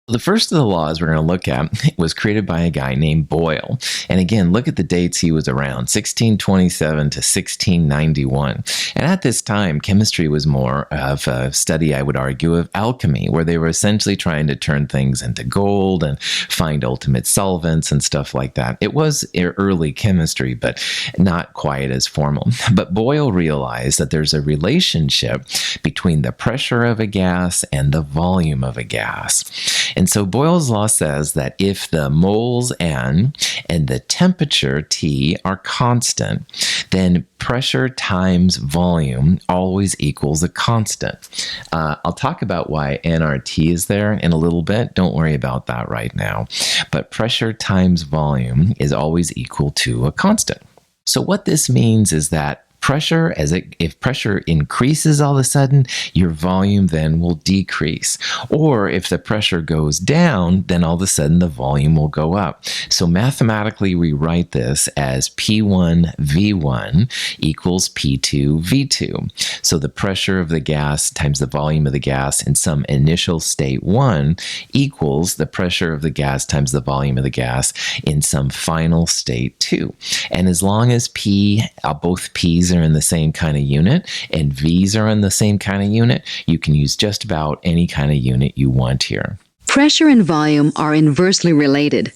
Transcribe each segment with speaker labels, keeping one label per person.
Speaker 1: The first of the laws we're going to look at was created by a guy named Boyle. And again, look at the dates he was around, 1627 to 1691. And at this time, chemistry was more of a study, I would argue, of alchemy, where they were essentially trying to turn things into gold and find ultimate solvents and stuff like that. It was early chemistry, but not quite as formal. But Boyle realized that there's a relationship between the pressure of a gas and the volume of a gas. And so Boyle's law says that if the moles N and the temperature T are constant, then pressure times volume always equals a constant. I'll talk about why nRT is there in a little bit. Don't worry about that right now. But pressure times volume is always equal to a constant. So what this means is that if pressure increases all of a sudden, your volume then will decrease. Or if the pressure goes down, then all of a sudden the volume will go up. So mathematically, we write this as P1 V1 equals P2 V2. So the pressure of the gas times the volume of the gas in some initial state 1 equals the pressure of the gas times the volume of the gas in some final state 2. And as long as both P's are in the same kind of unit and V's are in the same kind of unit, you can use just about any kind of unit you want here.
Speaker 2: Pressure and volume are inversely related.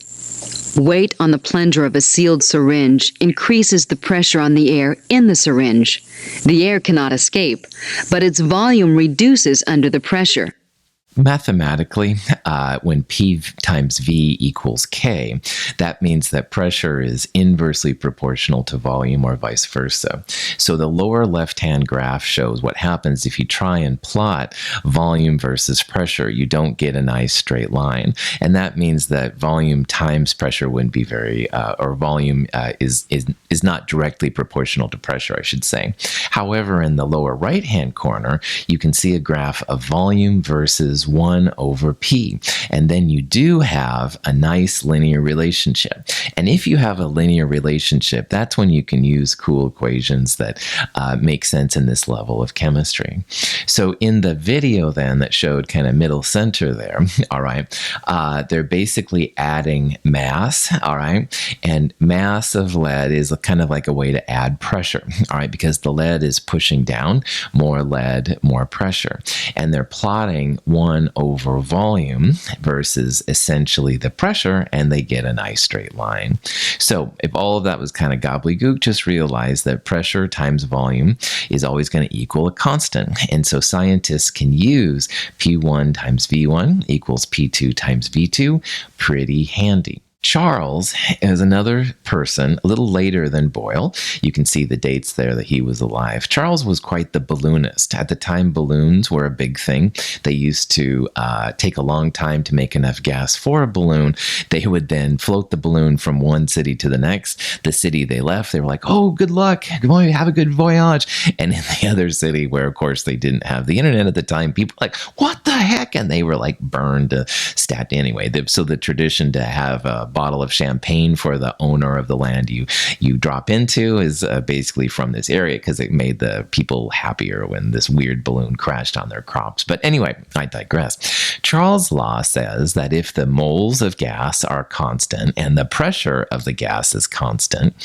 Speaker 2: Weight on the plunger of a sealed syringe increases the pressure on the air in the syringe. The air cannot escape, but its volume reduces under the pressure.
Speaker 1: Mathematically, when P times V equals K, that means that pressure is inversely proportional to volume or vice versa. So the lower left-hand graph shows what happens if you try and plot volume versus pressure. You don't get a nice straight line. And that means that volume times pressure wouldn't be or volume is not directly proportional to pressure, I should say. However, in the lower right-hand corner, you can see a graph of volume versus 1 over P. And then you do have a nice linear relationship. And if you have a linear relationship, that's when you can use cool equations that make sense in this level of chemistry. So in the video then that showed kind of middle center there, all right, they're basically adding mass, all right, and mass of lead is kind of like a way to add pressure, all right, because the lead is pushing down, more lead, more pressure. And they're plotting 1 over volume versus essentially the pressure, and they get a nice straight line. So if all of that was kind of gobbledygook, just realize that pressure times volume is always going to equal a constant. And so scientists can use P1 times V1 equals P2 times V2. Pretty handy. Charles is another person, a little later than Boyle. You can see the dates there that he was alive. Charles was quite the balloonist. At the time, balloons were a big thing. They used to take a long time to make enough gas for a balloon. They would then float the balloon from one city to the next. The city they left, they were like, oh, good luck. Have a good voyage. And in the other city, where, of course, they didn't have the internet at the time, people were like, what the heck? And they were like burned to stat anyway. So the tradition to have a bottle of champagne for the owner of the land you drop into is basically from this area, because it made the people happier when this weird balloon crashed on their crops. But anyway, I digress. Charles' law says that if the moles of gas are constant and the pressure of the gas is constant,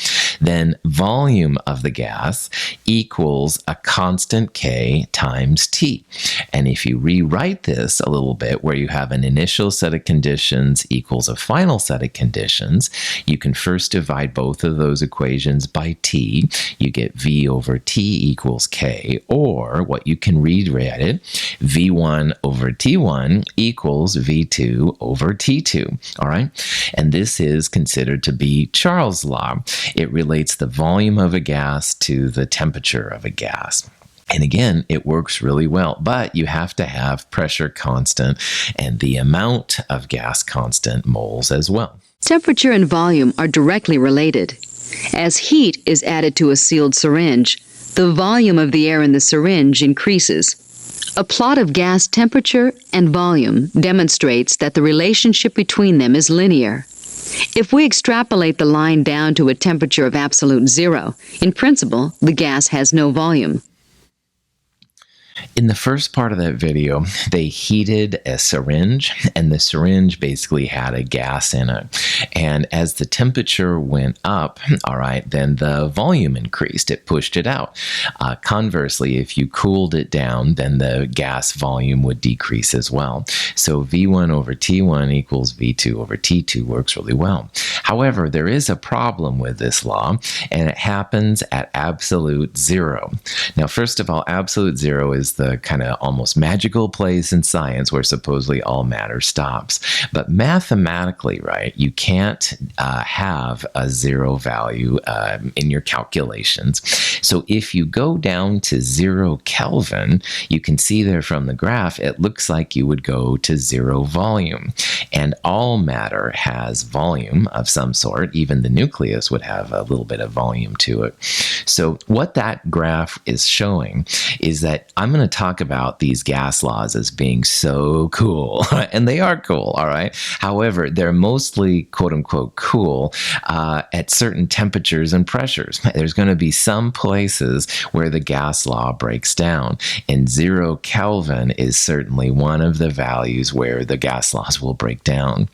Speaker 1: then volume of the gas equals a constant K times T. And if you rewrite this a little bit, where you have an initial set of conditions equals a final set of conditions, you can first divide both of those equations by T. You get V over T equals K, or what you can rewrite it, V1 over T1 equals V2 over T2, all right? And this is considered to be Charles' law. It relates the volume of a gas to the temperature of a gas. And again, it works really well, but you have to have pressure constant and the amount of gas constant, moles, as well.
Speaker 2: Temperature and volume are directly related. As heat is added to a sealed syringe, the volume of the air in the syringe increases. A plot of gas temperature and volume demonstrates that the relationship between them is linear. If we extrapolate the line down to a temperature of absolute zero, in principle, the gas has no volume.
Speaker 1: In the first part of that video, they heated a syringe, and the syringe basically had a gas in it. And as the temperature went up, all right, then the volume increased. It pushed it out. Conversely, if you cooled it down, then the gas volume would decrease as well. So V1 over T1 equals V2 over T2 works really well. However, there is a problem with this law, and it happens at absolute zero. Now, first of all, absolute zero is the kind of almost magical place in science where supposedly all matter stops. But mathematically, right, you can't have a zero value in your calculations. So if you go down to 0 Kelvin, you can see there from the graph, it looks like you would go to 0 volume. And all matter has volume of some sort. Even the nucleus would have a little bit of volume to it. So what that graph is showing is that I'm going to talk about these gas laws as being so cool, and they are cool, all right? However, they're mostly quote-unquote cool at certain temperatures and pressures. There's going to be some places where the gas law breaks down, and 0 Kelvin is certainly one of the values where the gas laws will break down.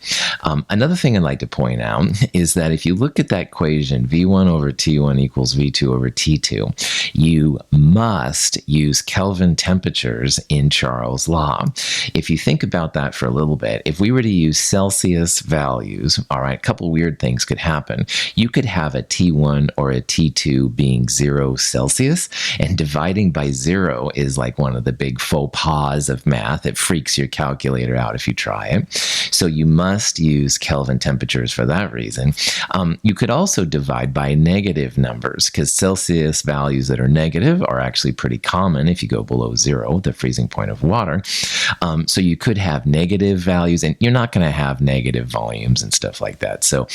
Speaker 1: Another thing I'd like to point out is that if you look at that equation, V1 over T1 equals V2 over T2, you must use Kelvin temperatures in Charles' law. If you think about that for a little bit, if we were to use Celsius values, all right, a couple weird things could happen. You could have a T1 or a T2 being 0 Celsius, and dividing by 0 is like one of the big faux pas of math. It freaks your calculator out if you try it. So you must use Kelvin temperatures for that reason. You could also divide by negative numbers, because Celsius values that are negative are actually pretty common if you go below 0, the freezing point of water. So you could have negative values, and you're not going to have negative volumes and stuff like that. So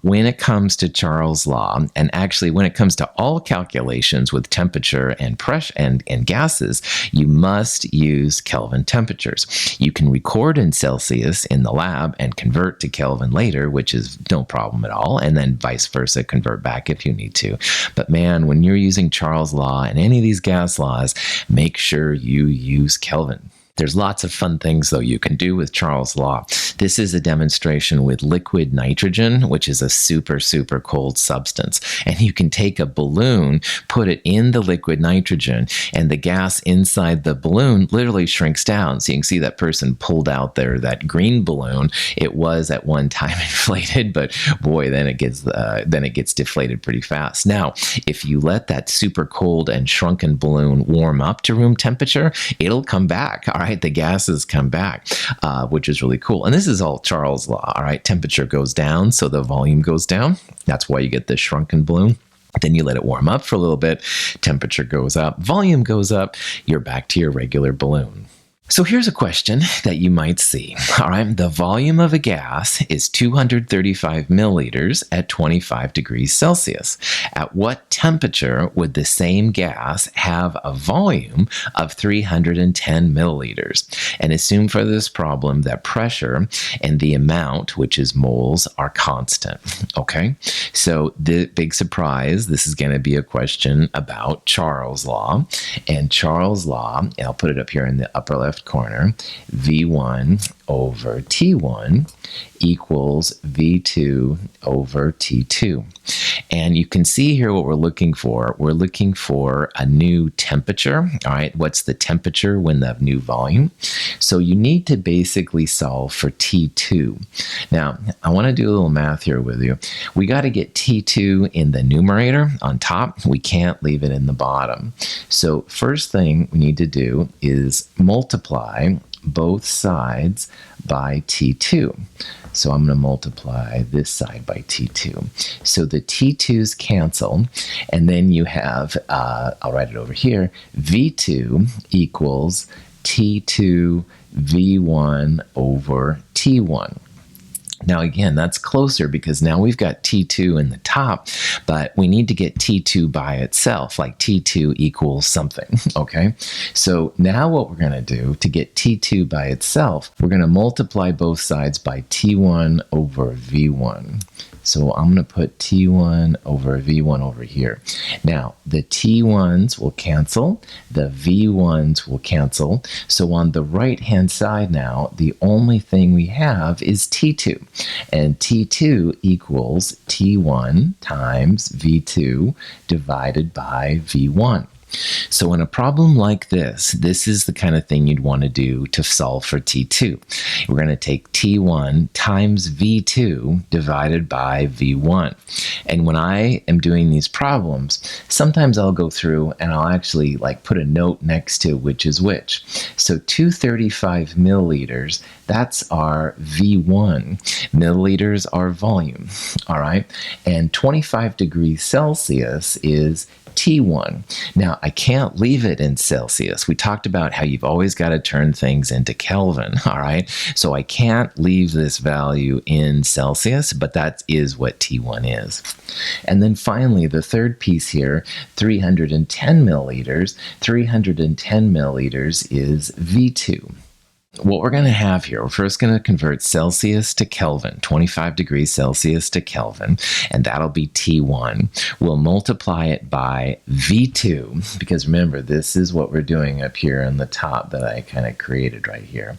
Speaker 1: when it comes to Charles' law, and actually when it comes to all calculations with temperature and pressure and gases, you must use Kelvin temperatures. You can record in Celsius in the lab and convert to Kelvin later, which is no problem at all, and then vice versa, convert back if you need to. But man, when you're using Charles' law and any of these gas laws, make sure you use Kelvin. There's lots of fun things, though, you can do with Charles' law. This is a demonstration with liquid nitrogen, which is a super, super cold substance. And you can take a balloon, put it in the liquid nitrogen, and the gas inside the balloon literally shrinks down. So you can see that person pulled out that green balloon. It was at one time inflated, but boy, then it gets deflated pretty fast. Now, if you let that super cold and shrunken balloon warm up to room temperature, it'll come back. All right, the gases come back, which is really cool. And this is all Charles' law. All right, temperature goes down, so the volume goes down. That's why you get this shrunken balloon. Then you let it warm up for a little bit, temperature goes up, volume goes up, you're back to your regular balloon. So here's a question that you might see. All right, the volume of a gas is 235 milliliters at 25 degrees Celsius. At what temperature would the same gas have a volume of 310 milliliters? And assume for this problem that pressure and the amount, which is moles, are constant. Okay, so the big surprise, this is going to be a question about Charles' law. And Charles' law, and I'll put it up here in the upper left corner, V1 over T1 equals V2 over T2. And you can see here what we're looking for. We're looking for a new temperature. All right, what's the temperature when the new volume? So you need to basically solve for T2. Now, I want to do a little math here with you. We got to get T2 in the numerator on top. We can't leave it in the bottom. So first thing we need to do is multiply both sides by T2. So I'm going to multiply this side by T2. So the T2's cancel, and then you have, I'll write it over here, V2 equals T2 V1 over T1. Now, again, that's closer because now we've got T2 in the top, but we need to get T2 by itself, like T2 equals something, okay? So now what we're going to do to get T2 by itself, we're going to multiply both sides by T1 over V1. So I'm going to put T1 over V1 over here. Now, the T1s will cancel, the V1s will cancel. So on the right-hand side now, the only thing we have is T2. And T2 equals T1 times V2 divided by V1. So in a problem like this is the kind of thing you'd want to do to solve for T2. We're going to take T1 times V2 divided by V1. And when I am doing these problems, sometimes I'll go through and I'll actually put a note next to which is which. So 235 milliliters, that's our V1. Milliliters are volume, all right? And 25 degrees Celsius is T1. Now, I can't leave it in Celsius. We talked about how you've always got to turn things into Kelvin, all right? So I can't leave this value in Celsius, but that is what T1 is. And then finally, the third piece here, 310 milliliters. 310 milliliters is V2. What we're going to have here, we're first going to convert Celsius to Kelvin, 25 degrees Celsius to Kelvin, and that'll be T1. We'll multiply it by V2, because remember, this is what we're doing up here on the top that I kind of created right here.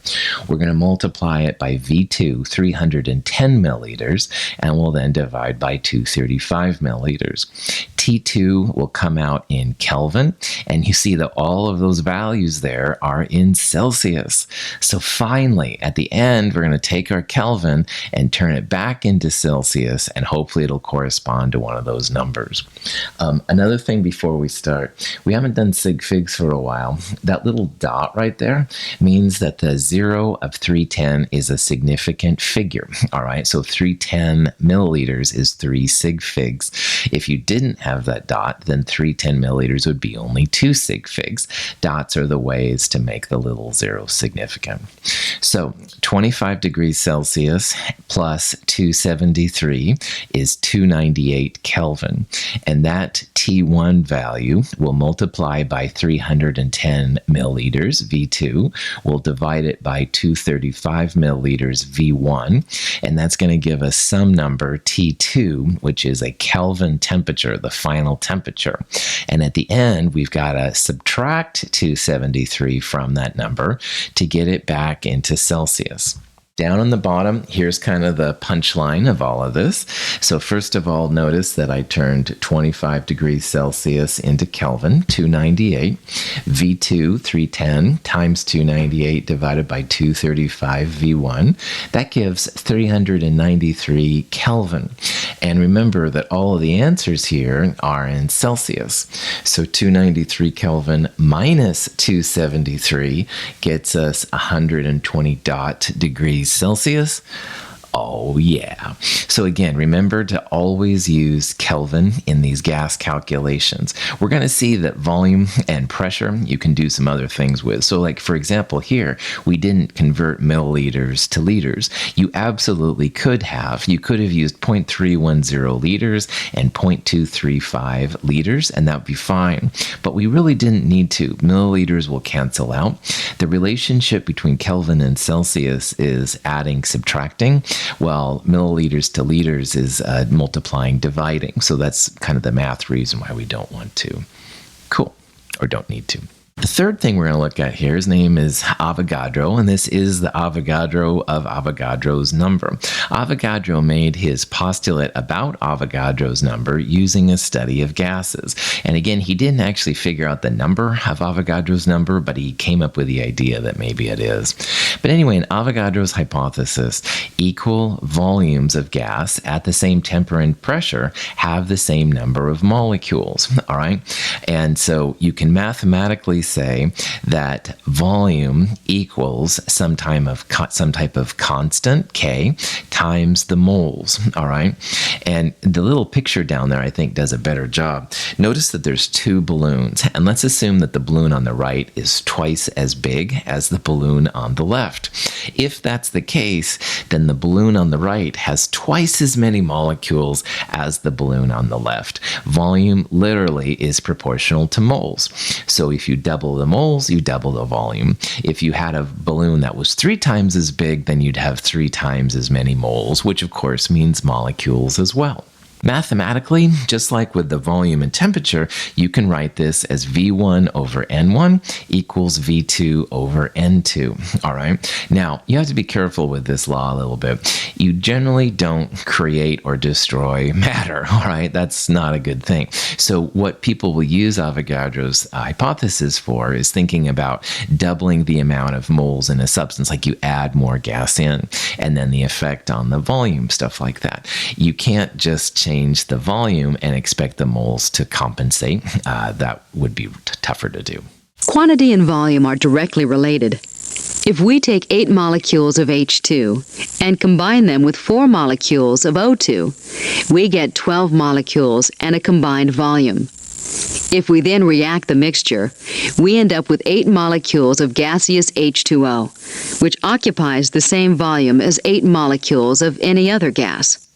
Speaker 1: We're going to multiply it by V2, 310 milliliters, and we'll then divide by 235 milliliters. T2 will come out in Kelvin, and you see that all of those values there are in Celsius. So finally, at the end, we're going to take our Kelvin and turn it back into Celsius, and hopefully it'll correspond to one of those numbers. Another thing before we start, we haven't done sig figs for a while. That little dot right there means that the 0 of 310 is a significant figure, all right? So 310 milliliters is 3 sig figs. If you didn't have that dot, then 310 milliliters would be only 2 sig figs. Dots are the ways to make the little zero significant. So 25 degrees Celsius plus 273 is 298 Kelvin. And that T1 value will multiply by 310 milliliters, V2. We'll divide it by 235 milliliters, V1. And that's going to give us some number, T2, which is a Kelvin temperature, the final temperature. And at the end, we've got to subtract 273 from that number to get it back into Celsius. Down on the bottom, here's kind of the punchline of all of this. So first of all, notice that I turned 25 degrees Celsius into Kelvin, 298. V2, 310 times 298 divided by 235 V1. That gives 393 Kelvin. And remember that all of the answers here are in Celsius. So 293 Kelvin minus 273 gets us 120 degrees Celsius. Oh, yeah. So again, remember to always use Kelvin in these gas calculations. We're going to see that volume and pressure you can do some other things with. So like, for example, here, we didn't convert milliliters to liters. You absolutely could have. You could have used 0.310 liters and 0.235 liters, and that would be fine. But we really didn't need to. Milliliters will cancel out. The relationship between Kelvin and Celsius is adding, subtracting. Well, milliliters to liters is multiplying, dividing. So that's kind of the math reason why we don't want to. Cool. Or don't need to. The third thing we're going to look at here, his name is Avogadro, and this is the Avogadro of Avogadro's number. Avogadro made his postulate about Avogadro's number using a study of gases. And again, he didn't actually figure out the number of Avogadro's number, but he came up with the idea that maybe it is. But anyway, in Avogadro's hypothesis, equal volumes of gas at the same temperature and pressure have the same number of molecules, all right? And so you can mathematically say that volume equals some type of constant, K, times the moles, all right? And the little picture down there, I think, does a better job. Notice that there's two balloons, and let's assume that the balloon on the right is twice as big as the balloon on the left. If that's the case, then the balloon on the right has twice as many molecules as the balloon on the left. Volume literally is proportional to moles. So if you double the moles, you double the volume. If you had a balloon that was 3 times as big, then you'd have 3 times as many moles, which of course means molecules as well. Mathematically, just like with the volume and temperature, you can write this as V1 over N1 equals V2 over N2, all right? Now, you have to be careful with this law a little bit. You generally don't create or destroy matter, all right? That's not a good thing. So what people will use Avogadros' hypothesis for is thinking about doubling the amount of moles in a substance, like you add more gas in, and then the effect on the volume, stuff like that. You can't just change the volume and expect the moles to compensate. That would be tougher to do.
Speaker 2: Quantity and volume are directly related. If we take 8 molecules of H2 and combine them with 4 molecules of O2, we get 12 molecules and a combined volume. If we then react the mixture, we end up with 8 molecules of gaseous H2O, which occupies the same volume as 8 molecules of any other gas.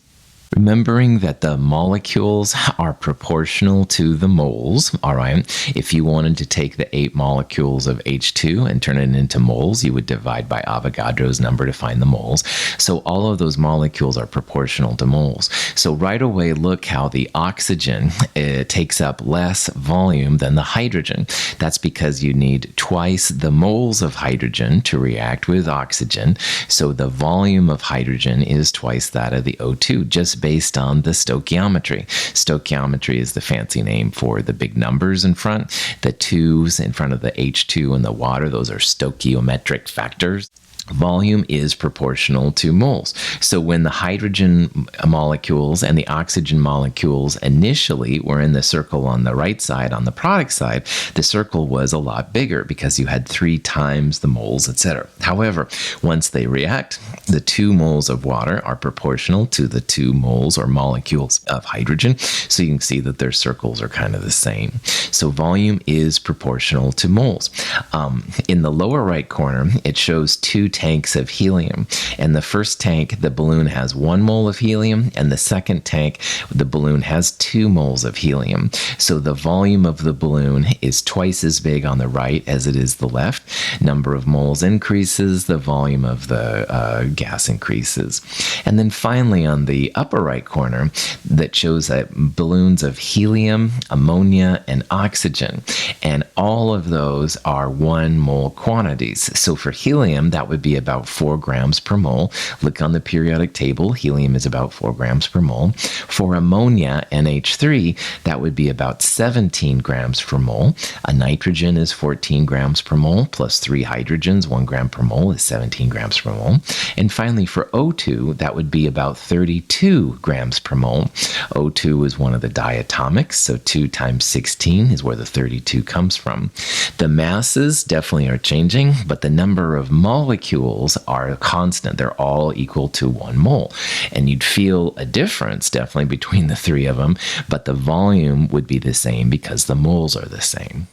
Speaker 1: Remembering that the molecules are proportional to the moles, all right? If you wanted to take the 8 molecules of H2 and turn it into moles, you would divide by Avogadro's number to find the moles. So all of those molecules are proportional to moles. So right away, look how the oxygen takes up less volume than the hydrogen. That's because you need twice the moles of hydrogen to react with oxygen. So the volume of hydrogen is twice that of the O2, just based on the stoichiometry. Stoichiometry is the fancy name for the big numbers in front. The 2's in front of the H2 and the water, those are stoichiometric factors. Volume is proportional to moles. So when the hydrogen molecules and the oxygen molecules initially were in the circle on the right side, on the product side, the circle was a lot bigger because you had 3 times the moles, etc. However, once they react, the 2 moles of water are proportional to the 2 moles or molecules of hydrogen. So you can see that their circles are kind of the same. So volume is proportional to moles. In the lower right corner, it shows 2 tanks of helium. And the first tank, the balloon has 1 mole of helium, and the second tank, the balloon has 2 moles of helium. So the volume of the balloon is twice as big on the right as it is the left. Number of moles increases, the volume of the gas increases. And then finally on the upper right corner, that shows that balloons of helium, ammonia, and oxygen. And all of those are 1 mole quantities. So for helium, that would be about 4 grams per mole. Look on the periodic table, helium is about 4 grams per mole. For ammonia, NH3, that would be about 17 grams per mole. A nitrogen is 14 grams per mole, plus 3 hydrogens, 1 gram per mole is 17 grams per mole. And finally, for O2, that would be about 32 grams per mole. O2 is one of the diatomics, so 2 times 16 is where the 32 comes from. The masses definitely are changing, but the number of molecules are constant. They're all equal to 1 mole. And you'd feel a difference definitely between the 3 of them, but the volume would be the same because the moles are the same.